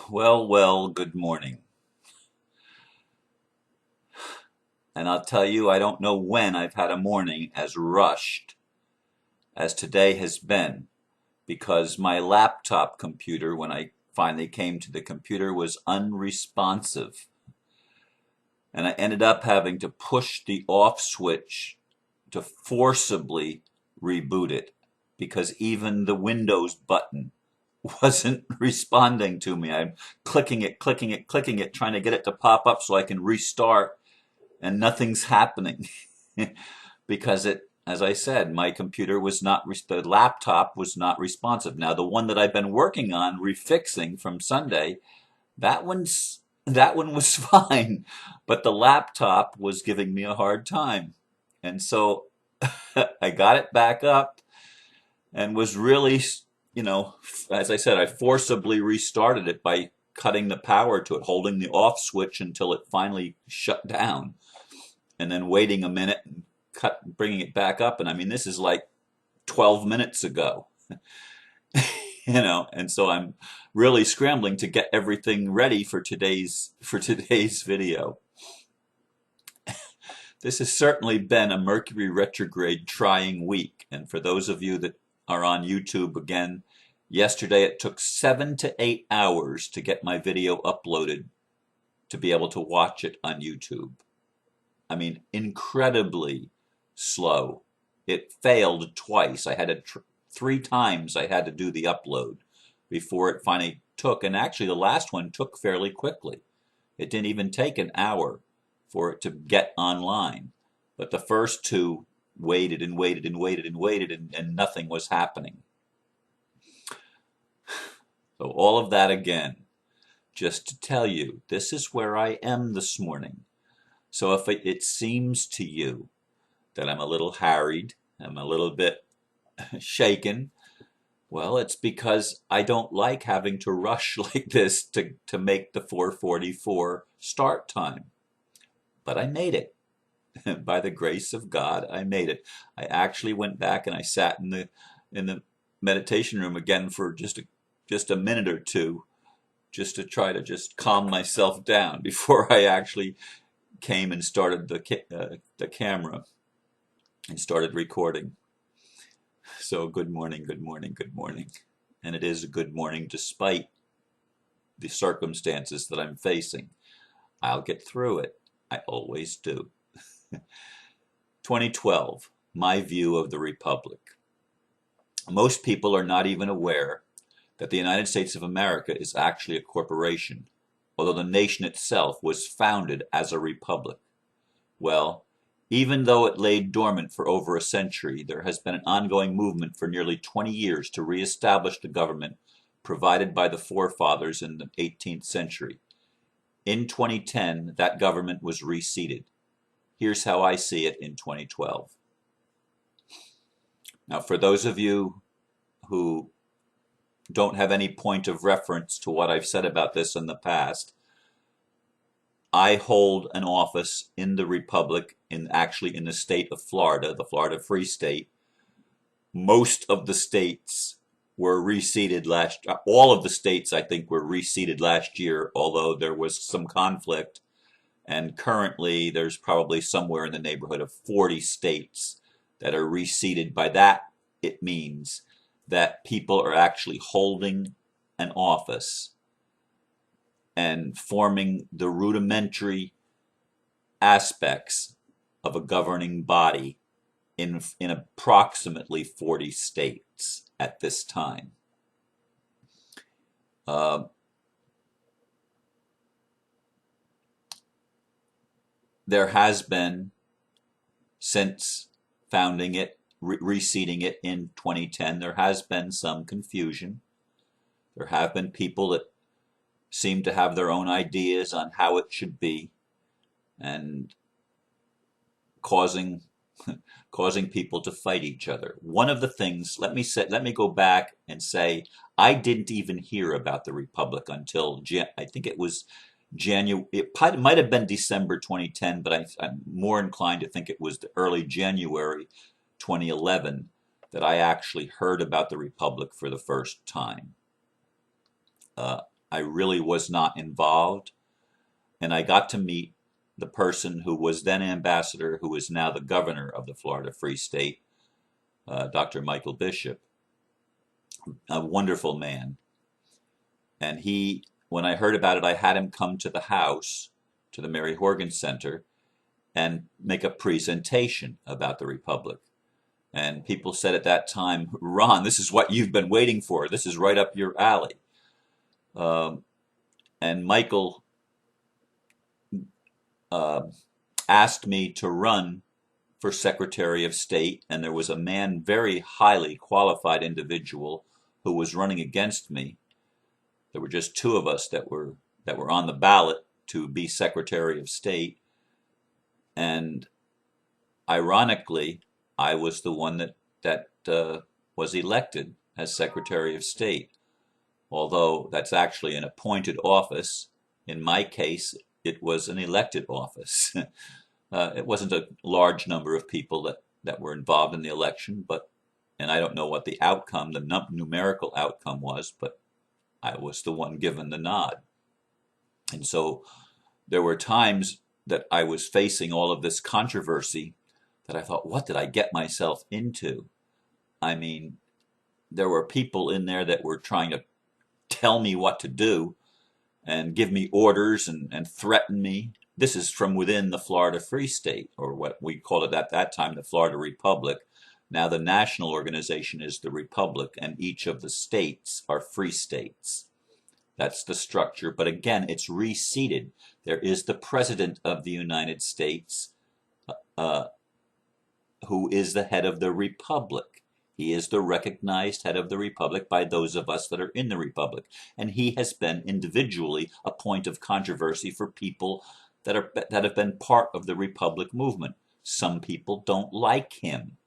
Well, good morning. And I'll tell you, I don't know when I've had a morning as rushed as today has been because my laptop computer, when I finally came to the computer, was unresponsive. And I ended up having to push the off switch to forcibly reboot it because even the Windows button wasn't responding to me. I'm clicking it, clicking it, clicking it, trying to get it to pop up so I can restart, and nothing's happening because as I said, my computer was not, the laptop was not responsive. Now, the one that I've been working on refixing from Sunday, that one was fine, but the laptop was giving me a hard time. And so I got it back up and was really, as I said, I forcibly restarted it by cutting the power to it, holding the off switch until it finally shut down, and then waiting a minute and bringing it back up. And I mean, this is like 12 minutes ago, and so I'm really scrambling to get everything ready for today's video. This has certainly been a Mercury retrograde trying week. And for those of you that are on YouTube, again, yesterday it took 7 to 8 hours to get my video uploaded to be able to watch it on YouTube. I mean, incredibly slow. It failed twice. I had it 3 times I had to do the upload before it finally took. And actually, the last one took fairly quickly. It didn't even take an hour for it to get online. But the first two waited and waited and waited and waited, and nothing was happening. So all of that again, just to tell you, this is where I am this morning. So if it seems to you that I'm a little harried, I'm a little bit shaken, well, it's because I don't like having to rush like this to make the 4:44 start time. But I made it. By the grace of God, I made it. I actually went back and I sat in the meditation room again for just a minute or two, just to try to just calm myself down before I actually came and started the camera and started recording. So good morning, good morning, good morning. And it is a good morning despite the circumstances that I'm facing. I'll get through it. I always do. 2012, my view of the Republic. Most people are not even aware that the United States of America is actually a corporation, although the nation itself was founded as a republic. Well, even though it lay dormant for over a century, there has been an ongoing movement for nearly 20 years to reestablish the government provided by the forefathers in the 18th century. In 2010, that government was reseated. Here's how I see it in 2012. Now, for those of you who don't have any point of reference to what I've said about this in the past, I hold an office in the Republic, actually in the state of Florida, the Florida Free State. Most of the states were reseated all of the states I think were reseated last year, although there was some conflict. And currently there's probably somewhere in the neighborhood of 40 states that are reseated. By that, it means that people are actually holding an office and forming the rudimentary aspects of a governing body in approximately 40 states at this time. There has been, since founding it, reseating it in 2010, there has been some confusion. There have been people that seem to have their own ideas on how it should be, and causing people to fight each other. One of the things, let me go back and say, I didn't even hear about the Republic until I think it was January. It might have been December 2010, but I'm more inclined to think it was the early January 2011 that I actually heard about the Republic for the first time. I I really was not involved. And I got to meet the person who was then ambassador, who is now the governor of the Florida Free State, Dr. Michael Bishop, a wonderful man. And when I heard about it, I had him come to the house, to the Mary Horgan Center, and make a presentation about the Republic. And people said at that time, Ron, this is what you've been waiting for. This is right up your alley. And Michael asked me to run for Secretary of State, and there was a man, very highly qualified individual, who was running against me. There were just two of us that were on the ballot to be Secretary of State, and ironically, I was the one that was elected as Secretary of State. Although that's actually an appointed office, in my case, it was an elected office. It wasn't a large number of people that were involved in the election, and I don't know what the outcome, the numerical outcome was, but I was the one given the nod. And so there were times that I was facing all of this controversy that I thought, what did I get myself into? I mean, there were people in there that were trying to tell me what to do and give me orders and threaten me. This is from within the Florida Free State, or what we called it at that time, the Florida Republic. Now the national organization is the Republic, and each of the states are free states. That's the structure. But again, it's reseated. There is the President of the United States, who is the head of the Republic. He is the recognized head of the Republic by those of us that are in the Republic. And he has been individually a point of controversy for people that have been part of the Republic movement. Some people don't like him.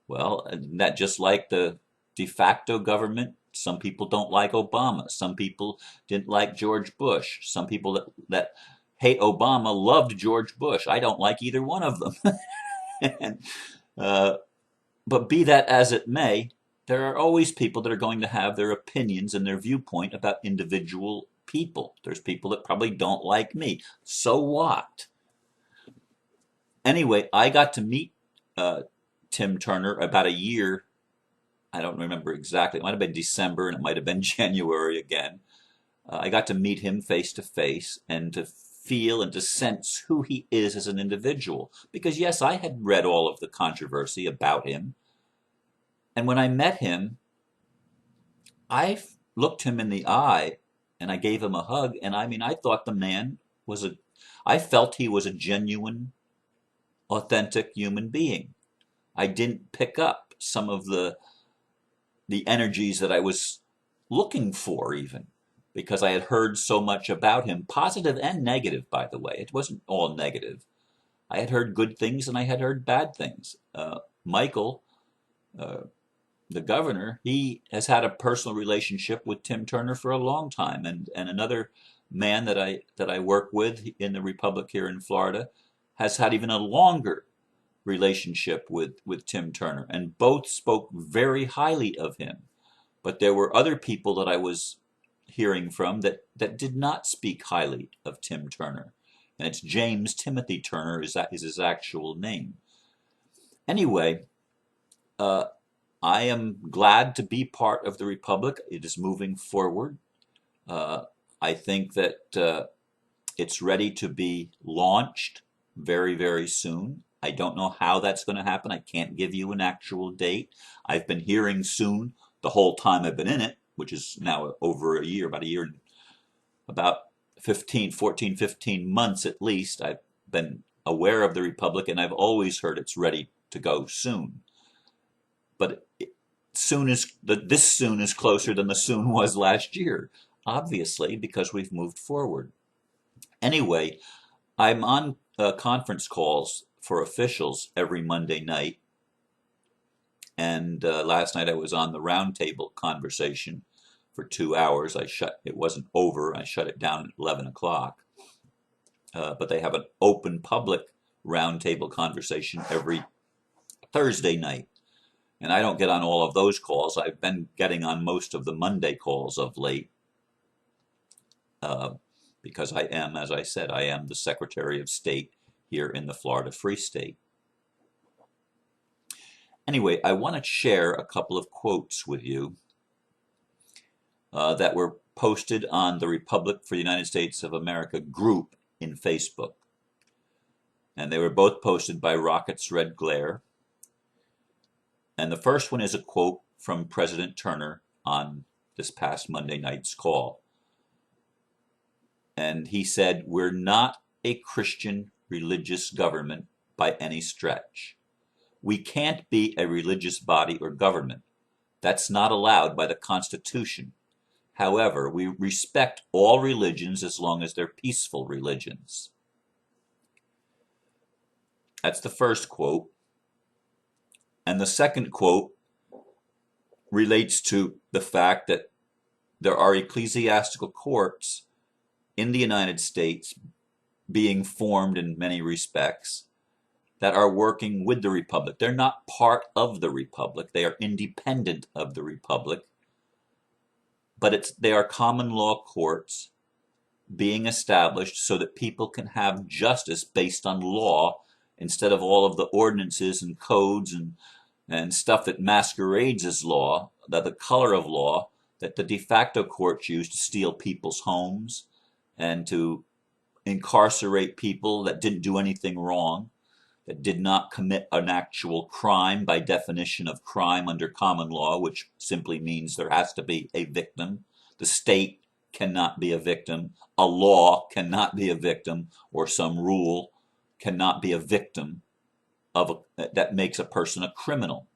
Well, that just like the de facto government, some people don't like Obama. Some people didn't like George Bush. Some people that hate Obama loved George Bush. I don't like either one of them. and, but be that as it may, there are always people that are going to have their opinions and their viewpoint about individual people. There's people that probably don't like me. So what? Anyway, I got to meet Tim Turner about a year. I don't remember exactly. It might have been December, and it might have been January again. I got to meet him face to face and to feel and to sense who he is as an individual. Because yes, I had read all of the controversy about him. And when I met him, I looked him in the eye and I gave him a hug. And I mean, I thought the man I felt he was a genuine, authentic human being. I didn't pick up some of the energies that I was looking for, even because I had heard so much about him, positive and negative, by the way. It wasn't all negative. I had heard good things and I had heard bad things. Michael, the governor, he has had a personal relationship with Tim Turner for a long time, and another man that I work with in the Republic here in Florida has had even a longer relationship with Tim Turner, and both spoke very highly of him. But there were other people that I was hearing from that did not speak highly of Tim Turner. And it's James Timothy Turner is his actual name. Anyway, I am glad to be part of the Republic. It is moving forward. I think that it's ready to be launched very, very soon. I don't know how that's going to happen. I can't give you an actual date. I've been hearing soon the whole time I've been in it, which is now over a year, about 15 months at least. I've been aware of the Republic, and I've always heard it's ready to go soon. But this soon is closer than the soon was last year, obviously, because we've moved forward. Anyway, I'm on conference calls for officials every Monday night. And last night I was on the roundtable conversation for 2 hours. It wasn't over. I shut it down at 11 o'clock. But they have an open public roundtable conversation every Thursday night. And I don't get on all of those calls. I've been getting on most of the Monday calls of late. because I am, as I said, I am the Secretary of State here in the Florida Free State. Anyway, I want to share a couple of quotes with you that were posted on the Republic for the United States of America group in Facebook. And they were both posted by Rocket's Red Glare. And the first one is a quote from President Turner on this past Monday night's call. And he said, "We're not a Christian religious government by any stretch. We can't be a religious body or government. That's not allowed by the Constitution. However, we respect all religions as long as they're peaceful religions." That's the first quote. And the second quote relates to the fact that there are ecclesiastical courts in the United States being formed in many respects that are working with the Republic. They're not part of the Republic. They are independent of the Republic. But they are common law courts being established so that people can have justice based on law instead of all of the ordinances and codes and stuff that masquerades as law, that the color of law, that the de facto courts use to steal people's homes and to incarcerate people that didn't do anything wrong, that did not commit an actual crime by definition of crime under common law, which simply means there has to be a victim. The state cannot be a victim. A law cannot be a victim, or some rule cannot be a victim that makes a person a criminal.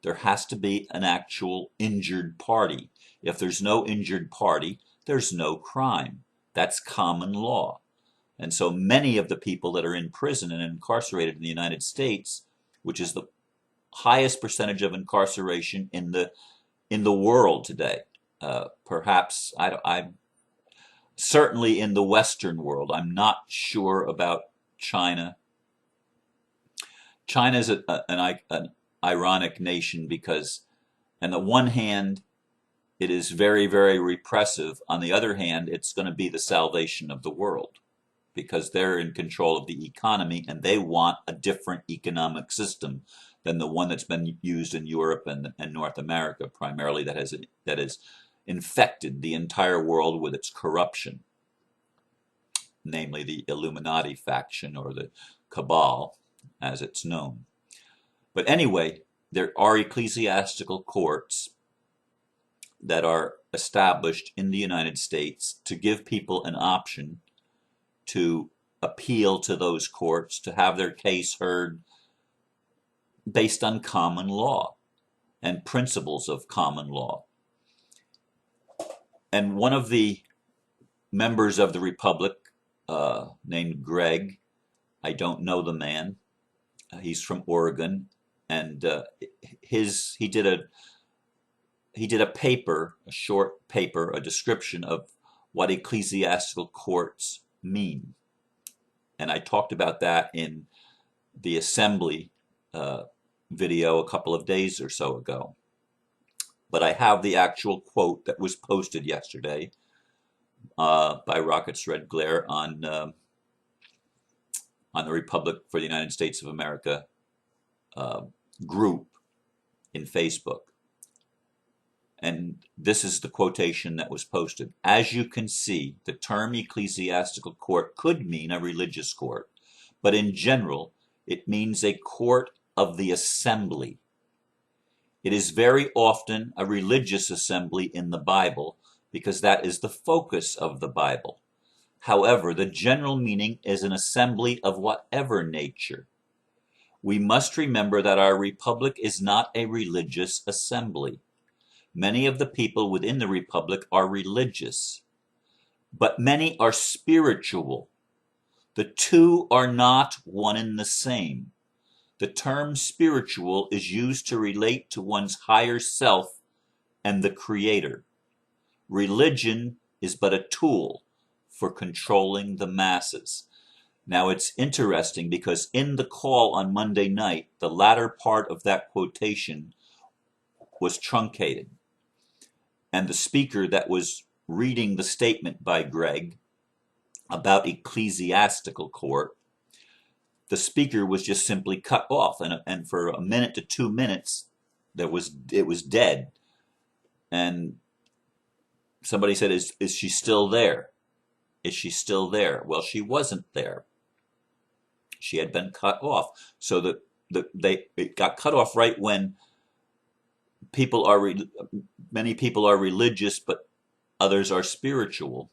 There has to be an actual injured party. If there's no injured party, there's no crime. That's common law. And so many of the people that are in prison and incarcerated in the United States, which is the highest percentage of incarceration in the world today, perhaps I'm certainly in the Western world. I'm not sure about China. China is an ironic nation because, on the one hand, it is very, very repressive. On the other hand, it's going to be the salvation of the world because they're in control of the economy and they want a different economic system than the one that's been used in Europe and North America primarily, that has infected the entire world with its corruption, namely the Illuminati faction, or the cabal as it's known. But anyway, there are ecclesiastical courts that are established in the United States to give people an option to appeal to those courts, to have their case heard based on common law and principles of common law. And one of the members of the Republic, named Greg, I don't know the man, he's from Oregon, and he did a paper, a short paper, a description of what ecclesiastical courts mean. And I talked about that in the Assembly video a couple of days or so ago. But I have the actual quote that was posted yesterday by Rocket's Red Glare on the Republic for the United States of America group in Facebook. And this is the quotation that was posted. "As you can see, the term ecclesiastical court could mean a religious court, but in general, it means a court of the assembly. It is very often a religious assembly in the Bible because that is the focus of the Bible. However, the general meaning is an assembly of whatever nature. We must remember that our republic is not a religious assembly. Many of the people within the Republic are religious, but many are spiritual. The two are not one and the same. The term spiritual is used to relate to one's higher self and the Creator. Religion is but a tool for controlling the masses." Now it's interesting because in the call on Monday night, the latter part of that quotation was truncated. And the speaker that was reading the statement by Greg about ecclesiastical court, the speaker was just simply cut off, and for a minute to 2 minutes, it was dead. And somebody said, "Is she still there? Is she still there?" Well, she wasn't there. She had been cut off. So it got cut off right when many people are religious, but others are spiritual.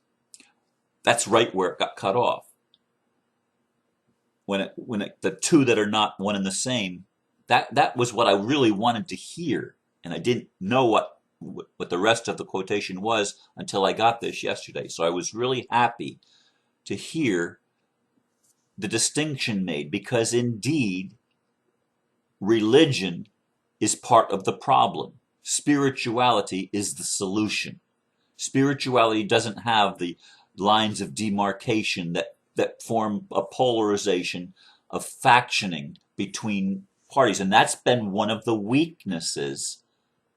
That's right where it got cut off. The two that are not one and the same, that was what I really wanted to hear, and I didn't know what the rest of the quotation was until I got this yesterday. So I was really happy to hear the distinction made, because indeed religion is part of the problem. Spirituality is the solution. Spirituality doesn't have the lines of demarcation that form a polarization of factioning between parties. And that's been one of the weaknesses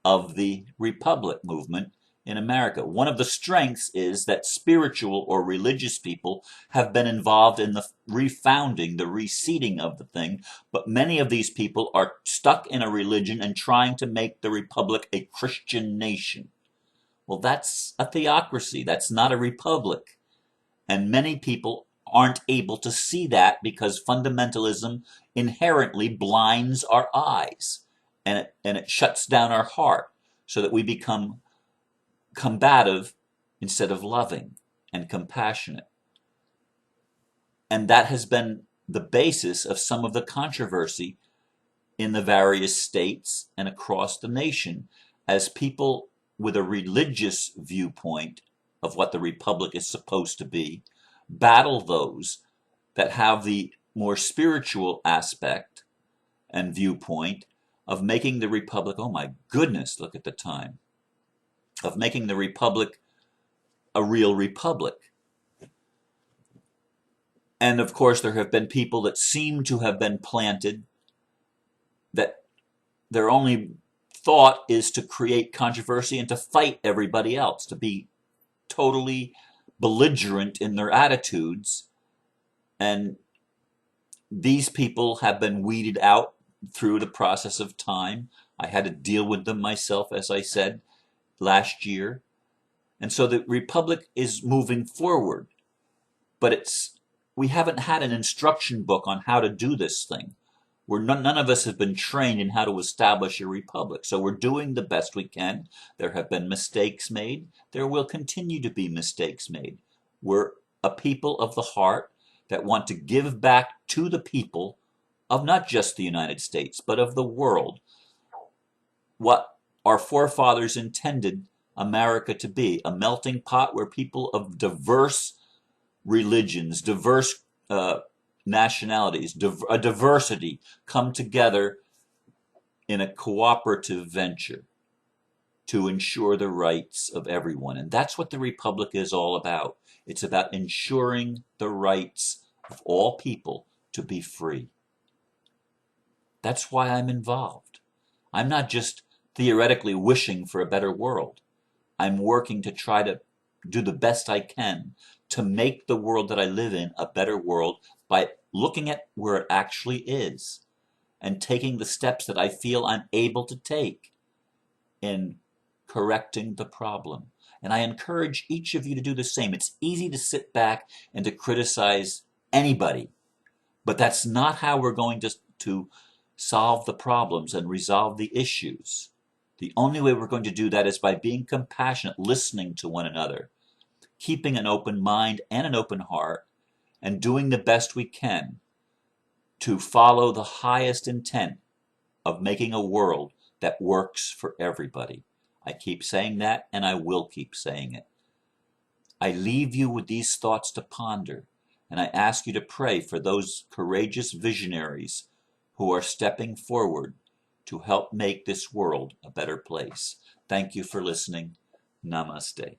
of the Republic movement in America. One of the strengths is that spiritual or religious people have been involved in the refounding, the reseating of the thing, but many of these people are stuck in a religion and trying to make the Republic a Christian nation. Well, that's a theocracy. That's not a republic. And many people aren't able to see that because fundamentalism inherently blinds our eyes, and it shuts down our heart so that we become combative instead of loving and compassionate. And that has been the basis of some of the controversy in the various states and across the nation, as people with a religious viewpoint of what the Republic is supposed to be battle those that have the more spiritual aspect and viewpoint of making the Republic, oh my goodness, look at the time, of making the Republic a real republic. And of course, there have been people that seem to have been planted that their only thought is to create controversy and to fight everybody else, to be totally belligerent in their attitudes. And these people have been weeded out through the process of time. I had to deal with them myself, as I said, last year. And so the Republic is moving forward, but we haven't had an instruction book on how to do this thing. None of us have been trained in how to establish a republic. So we're doing the best we can. There have been mistakes made. There will continue to be mistakes made. We're a people of the heart that want to give back to the people of not just the United States, but of the world, what our forefathers intended America to be: a melting pot where people of diverse religions, diverse nationalities, a diversity come together in a cooperative venture to ensure the rights of everyone. And that's what the Republic is all about. It's about ensuring the rights of all people to be free. That's why I'm involved. I'm not just theoretically wishing for a better world. I'm working to try to do the best I can to make the world that I live in a better world by looking at where it actually is and taking the steps that I feel I'm able to take in correcting the problem. And I encourage each of you to do the same. It's easy to sit back and to criticize anybody, but that's not how we're going to solve the problems and resolve the issues. The only way we're going to do that is by being compassionate, listening to one another, keeping an open mind and an open heart, and doing the best we can to follow the highest intent of making a world that works for everybody. I keep saying that, and I will keep saying it. I leave you with these thoughts to ponder, and I ask you to pray for those courageous visionaries who are stepping forward to help make this world a better place. Thank you for listening. Namaste.